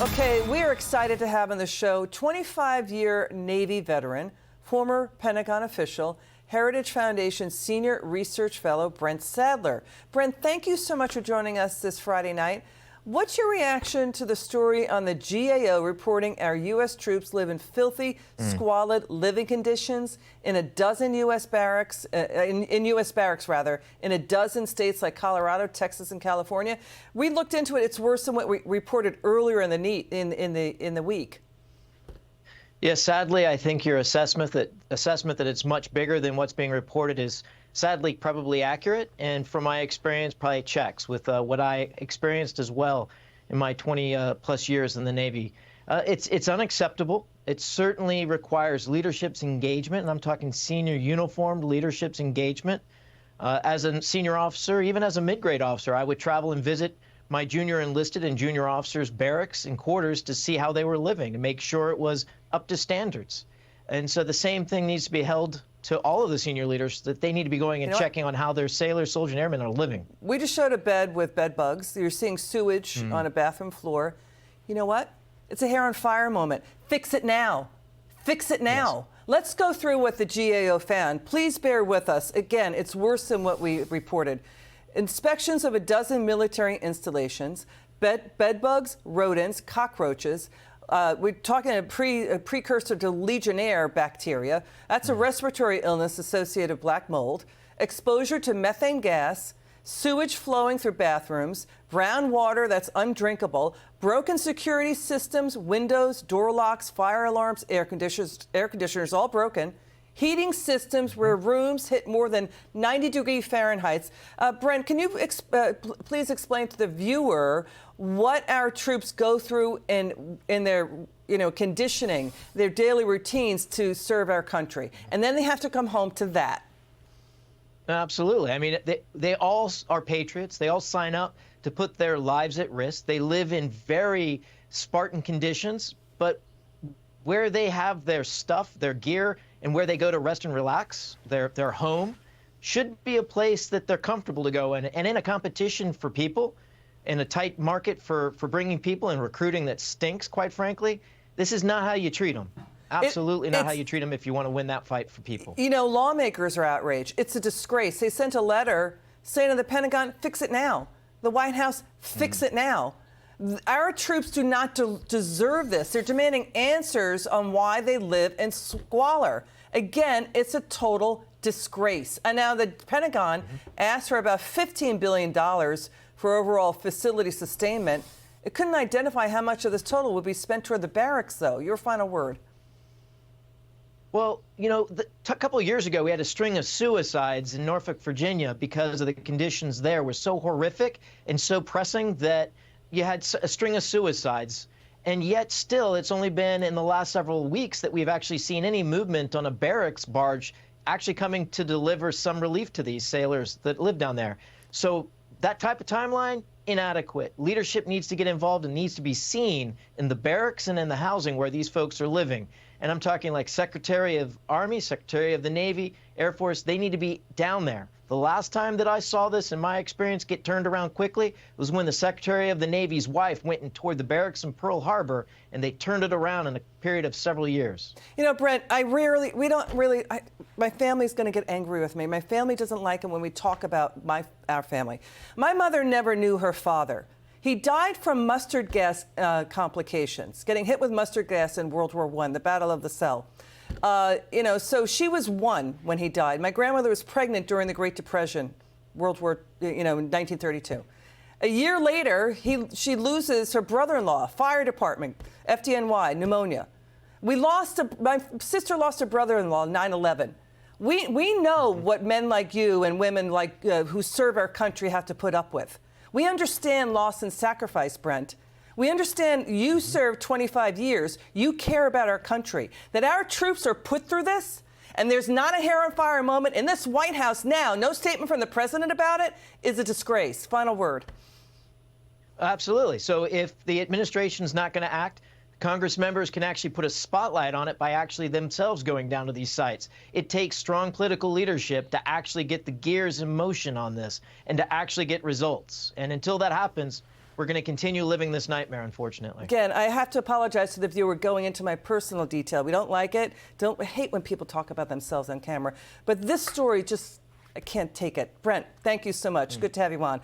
Okay, we are excited to have on the show 25-year Navy veteran, former Pentagon official, Heritage Foundation Senior Research Fellow, Brent Sadler. Brent, thank you so much for joining us this Friday night. What's your reaction to the story on the GAO reporting our U.S. troops live in filthy, squalid living conditions in a dozen U.S. barracks, in U.S. barracks rather, in a dozen states like Colorado, Texas, and California? We looked into it. It's worse than what we reported earlier in the week. Yes, sadly, I think your assessment that it's much bigger than what's being reported is sadly probably accurate, and from my experience probably checks with what I experienced as well in my 20-plus years in the Navy. It's unacceptable. It certainly requires leadership's engagement, and I'm talking senior uniformed leadership's engagement. As a senior officer, even as a mid-grade officer, I would travel and visit my junior enlisted and junior officers' barracks and quarters to see how they were living and make sure it was up to standards. And so the same thing needs to be held to all of the senior leaders, that they need to be going and checking on how their sailors, soldiers, and airmen are living. We just showed a bed with bed bugs. You're seeing sewage on a bathroom floor. You know what? It's a hair on fire moment. Fix it now. Fix it now. Yes. Let's go through what the GAO found. Please bear with us. Again, it's worse than what we reported. Inspections of a dozen military installations, bed bugs, rodents, cockroaches. We're talking a precursor to Legionnaire bacteria. That's a respiratory illness associated with black mold. Exposure to methane gas, sewage flowing through bathrooms, brown water that's undrinkable, broken security systems, windows, door locks, fire alarms, air conditioners all broken. Heating systems where rooms hit more than 90-degree Fahrenheit. Brent, can you please explain to the viewer what our troops go through in their conditioning, their daily routines to serve our country, and then they have to come home to that? Absolutely. I mean, they all are patriots. They all sign up to put their lives at risk. They live in very Spartan conditions, but where they have their stuff, their gear, and where they go to rest and relax, their home, should be a place that they're comfortable to go in. And in a competition for people, in a tight market for bringing people and recruiting that stinks, quite frankly, this is not how you treat them. Absolutely not how you treat them if you want to win that fight for people. You know, lawmakers are outraged. It's a disgrace. They sent a letter saying to the Pentagon, fix it now. The White House, fix it now. Our troops do not deserve this. They're demanding answers on why they live in squalor. Again, it's a total disgrace. And now the Pentagon asked for about $15 billion for overall facility sustainment. It couldn't identify how much of this total would be spent toward the barracks, though. Your final word. Well, you know, a couple of years ago, we had a string of suicides in Norfolk, Virginia, because of the conditions there were so horrific and so pressing that you had a string of suicides, and yet still it's only been in the last several weeks that we've actually seen any movement on a barracks barge actually coming to deliver some relief to these sailors that live down there. So that type of timeline, inadequate. Leadership needs to get involved and needs to be seen in the barracks and in the housing where these folks are living. And I'm talking like Secretary of Army, Secretary of the Navy, Air Force. They need to be down there. The last time that I saw this, in my experience, get turned around quickly was when the Secretary of the Navy's wife went and toured the barracks in Pearl Harbor, and they turned it around in a period of several years. You know, Brent, my family's going to get angry with me. My family doesn't like it when we talk about our family. My mother never knew her father. He died from mustard gas complications, getting hit with mustard gas in World War I, the Battle of the Somme. So she was 1 when he died. My grandmother was pregnant during the Great Depression, in 1932. A year later, she loses her brother-in-law, fire department, FDNY, pneumonia. My sister lost her brother-in-law, 9/11. We know what men like you and women like who serve our country have to put up with. We understand loss and sacrifice, Brent. We understand you served 25 years. You care about our country. That our troops are put through this, and there's not a hair on fire moment in this White House now, no statement from the president about it, is a disgrace. Final word. Absolutely. So if the administration's not going to act, Congress members can actually put a spotlight on it by actually themselves going down to these sites. It takes strong political leadership to actually get the gears in motion on this and to actually get results. And until that happens, we're going to continue living this nightmare, unfortunately. Again, I have to apologize to the viewer going into my personal detail. We don't like it. I hate when people talk about themselves on camera. But this story just, I can't take it. Brent, thank you so much. Good to have you on.